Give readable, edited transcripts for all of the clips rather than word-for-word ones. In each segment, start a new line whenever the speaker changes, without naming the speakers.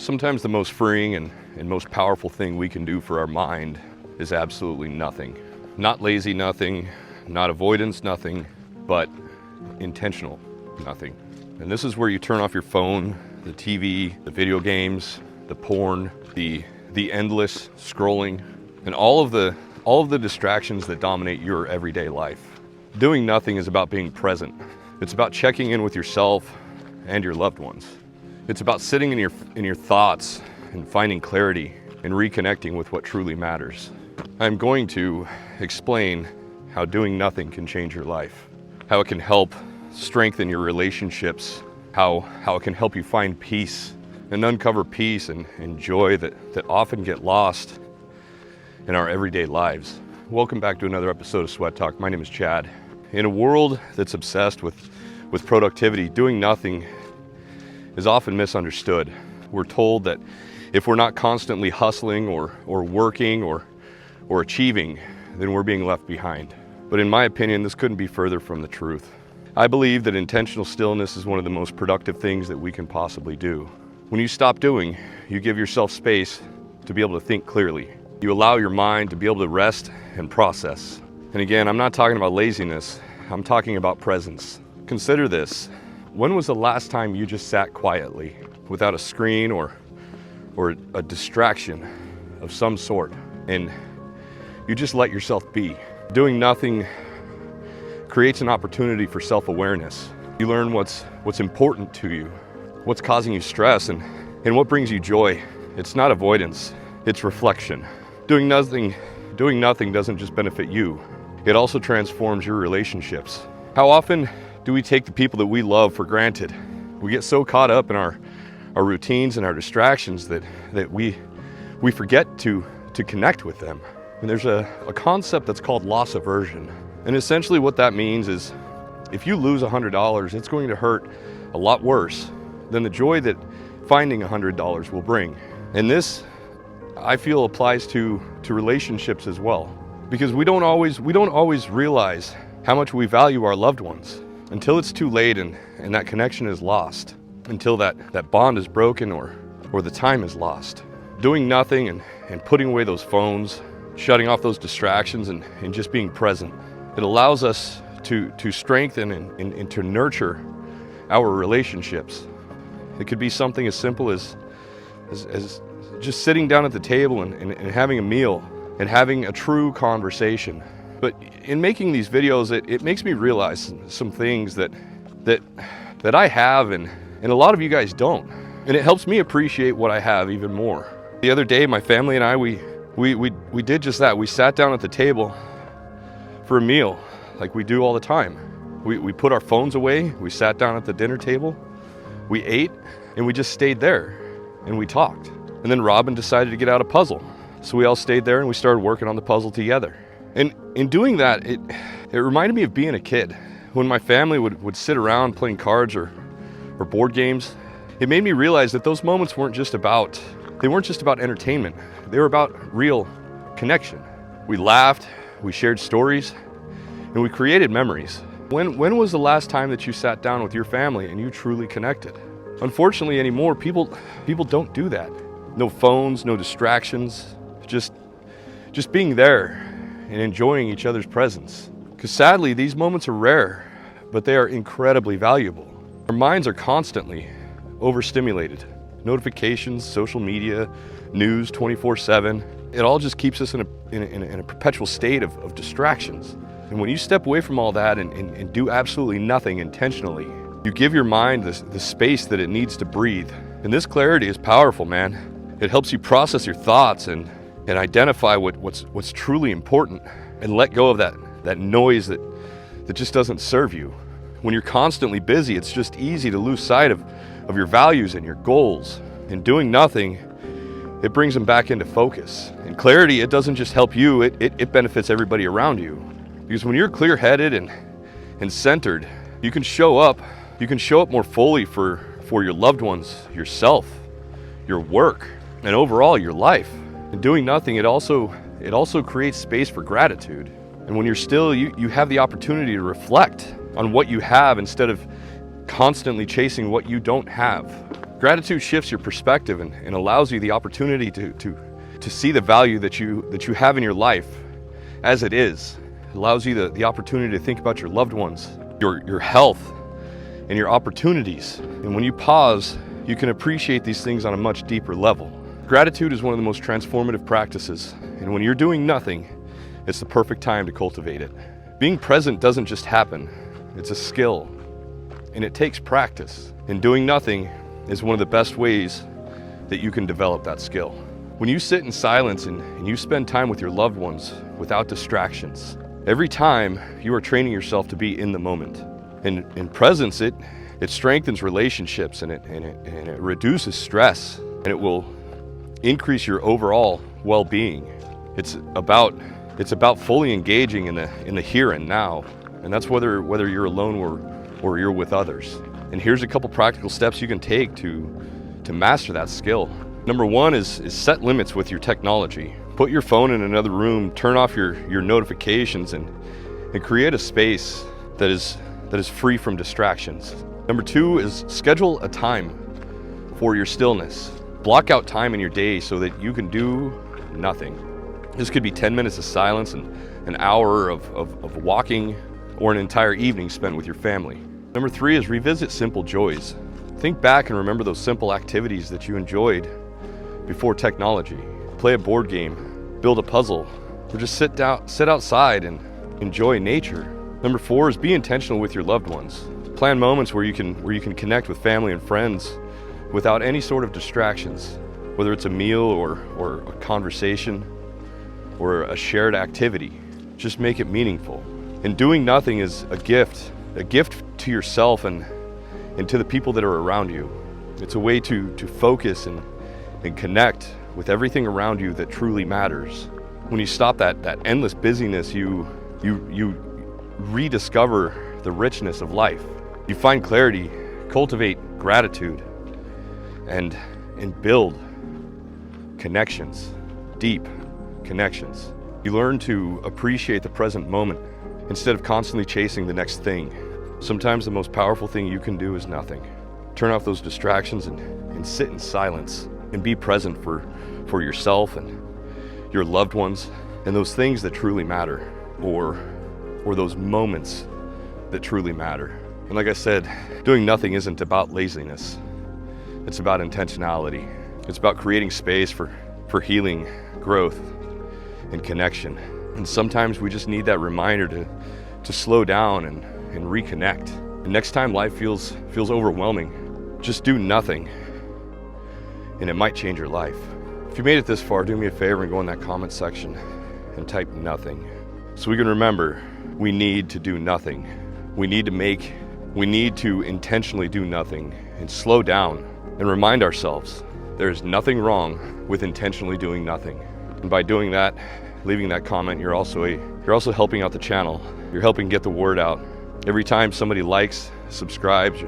Sometimes the most freeing and most powerful thing we can do for our mind is absolutely nothing. Not lazy nothing, not avoidance nothing, but intentional nothing. And this is where you turn off your phone, the TV, the video games, the porn, the endless scrolling, and all of the distractions that dominate your everyday life. Doing nothing is about being present. It's about checking in with yourself and your loved ones. It's about sitting in your thoughts and finding clarity and reconnecting with what truly matters. I'm going to explain how doing nothing can change your life, how it can help strengthen your relationships, how it can help you find peace and uncover peace and joy that often get lost in our everyday lives. Welcome back to another episode of Sweat Talk. My name is Chad. In a world that's obsessed with productivity, doing nothing is often misunderstood. We're told that if we're not constantly hustling or working or achieving, then we're being left behind. But in my opinion, this couldn't be further from the truth. I believe that intentional stillness is one of the most productive things that we can possibly do. When you stop doing, you give yourself space to be able to think clearly. You allow your mind to be able to rest and process. And again, I'm not talking about laziness, I'm talking about presence. Consider this. When was the last time you just sat quietly without a screen or a distraction of some sort and you just let yourself be? Doing nothing creates an opportunity for self-awareness. You learn what's important to you, what's causing you stress, and what brings you joy. It's not avoidance, it's reflection. Doing nothing doesn't just benefit you, it also transforms your relationships. How often do we take the people that we love for granted? We get so caught up in our routines and our distractions that we forget to connect with them. And there's a concept that's called loss aversion. And essentially what that means is if you lose $100, it's going to hurt a lot worse than the joy that finding $100 will bring. And this, I feel, applies to relationships as well. Because we don't always realize how much we value our loved ones until it's too late and that connection is lost, until that bond is broken or the time is lost. Doing nothing and putting away those phones, shutting off those distractions and just being present, it allows us to strengthen and to nurture our relationships. It could be something as simple as just sitting down at the table and having a meal and having a true conversation. But in making these videos, it makes me realize some things that I have and a lot of you guys don't. And it helps me appreciate what I have even more. The other day, my family and I, we did just that. We sat down at the table for a meal like we do all the time. We put our phones away, we sat down at the dinner table, we ate, and we just stayed there and we talked. And then Robin decided to get out a puzzle. So we all stayed there and we started working on the puzzle together. And in doing that, it reminded me of being a kid. When my family would sit around playing cards or board games, it made me realize that those moments weren't just about entertainment. They were about real connection. We laughed, we shared stories, and we created memories. When was the last time that you sat down with your family and you truly connected? Unfortunately anymore, people don't do that. No phones, no distractions, just being there and enjoying each other's presence. Because sadly, these moments are rare, but they are incredibly valuable. Our minds are constantly overstimulated. Notifications, social media, news 24/7. It all just keeps us in a perpetual state of distractions. And when you step away from all that and do absolutely nothing intentionally, you give your mind the space that it needs to breathe. And this clarity is powerful, man. It helps you process your thoughts and identify what's truly important and let go of that noise that just doesn't serve you. When you're constantly busy, it's just easy to lose sight of your values and your goals. And doing nothing, it brings them back into focus. And clarity, it doesn't just help you, it benefits everybody around you. Because when you're clear-headed and centered, you can show up more fully for your loved ones, yourself, your work, and overall your life. And doing nothing, it also creates space for gratitude. And when you're still, you have the opportunity to reflect on what you have instead of constantly chasing what you don't have. Gratitude shifts your perspective and allows you the opportunity to see the value that you have in your life as it is. It allows you the opportunity to think about your loved ones, your health, and your opportunities. And when you pause, you can appreciate these things on a much deeper level. Gratitude is one of the most transformative practices, and when you're doing nothing, it's the perfect time to cultivate it. Being present doesn't just happen, it's a skill, and it takes practice. And doing nothing is one of the best ways that you can develop that skill. When you sit in silence and you spend time with your loved ones without distractions, every time you are training yourself to be in the moment. And in presence, it strengthens relationships and it reduces stress, and it will increase your overall well-being. It's about fully engaging in the here and now, and that's whether you're alone or you're with others. And here's a couple practical steps you can take to master that skill. Number one is set limits with your technology. Put your phone in another room, turn off your notifications, and create a space that is free from distractions. Number two is schedule a time for your stillness. Block out time in your day so that you can do nothing. This could be 10 minutes of silence and an hour of walking, or an entire evening spent with your family. Number three is revisit simple joys. Think back and remember those simple activities that you enjoyed before technology. Play a board game, build a puzzle, or just sit outside and enjoy nature. Number four is be intentional with your loved ones. Plan moments where you can connect with family and friends without any sort of distractions, whether it's a meal or a conversation or a shared activity. Just make it meaningful. And doing nothing is a gift to yourself and to the people that are around you. It's a way to focus and connect with everything around you that truly matters. When you stop that endless busyness, you rediscover the richness of life. You find clarity, cultivate gratitude, and build connections, deep connections. You learn to appreciate the present moment instead of constantly chasing the next thing. Sometimes the most powerful thing you can do is nothing. Turn off those distractions and sit in silence and be present for yourself and your loved ones and those things that truly matter, or those moments that truly matter. And like I said, doing nothing isn't about laziness. It's about intentionality. It's about creating space for healing, growth, and connection. And sometimes we just need that reminder to slow down and reconnect. And next time life feels overwhelming, just do nothing, and it might change your life. If you made it this far, do me a favor and go in that comment section and type nothing, so we can remember we need to do nothing. We need to intentionally do nothing and slow down and remind ourselves there is nothing wrong with intentionally doing nothing. And by doing that, leaving that comment, you're also helping out the channel. You're helping get the word out. Every time somebody likes, subscribes,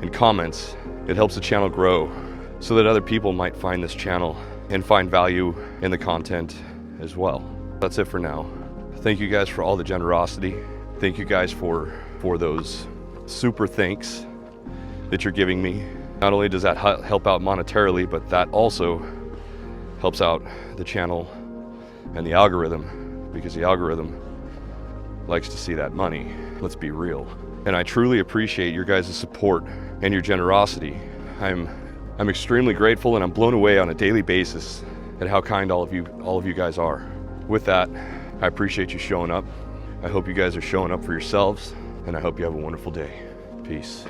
and comments, it helps the channel grow so that other people might find this channel and find value in the content as well. That's it for now. Thank you guys for all the generosity. Thank you guys for those super thanks that you're giving me. Not only does that help out monetarily, but that also helps out the channel and the algorithm, because the algorithm likes to see that money. Let's be real. And I truly appreciate your guys' support and your generosity. I'm extremely grateful, and I'm blown away on a daily basis at how kind all of you guys are. With that, I appreciate you showing up. I hope you guys are showing up for yourselves, and I hope you have a wonderful day. Peace.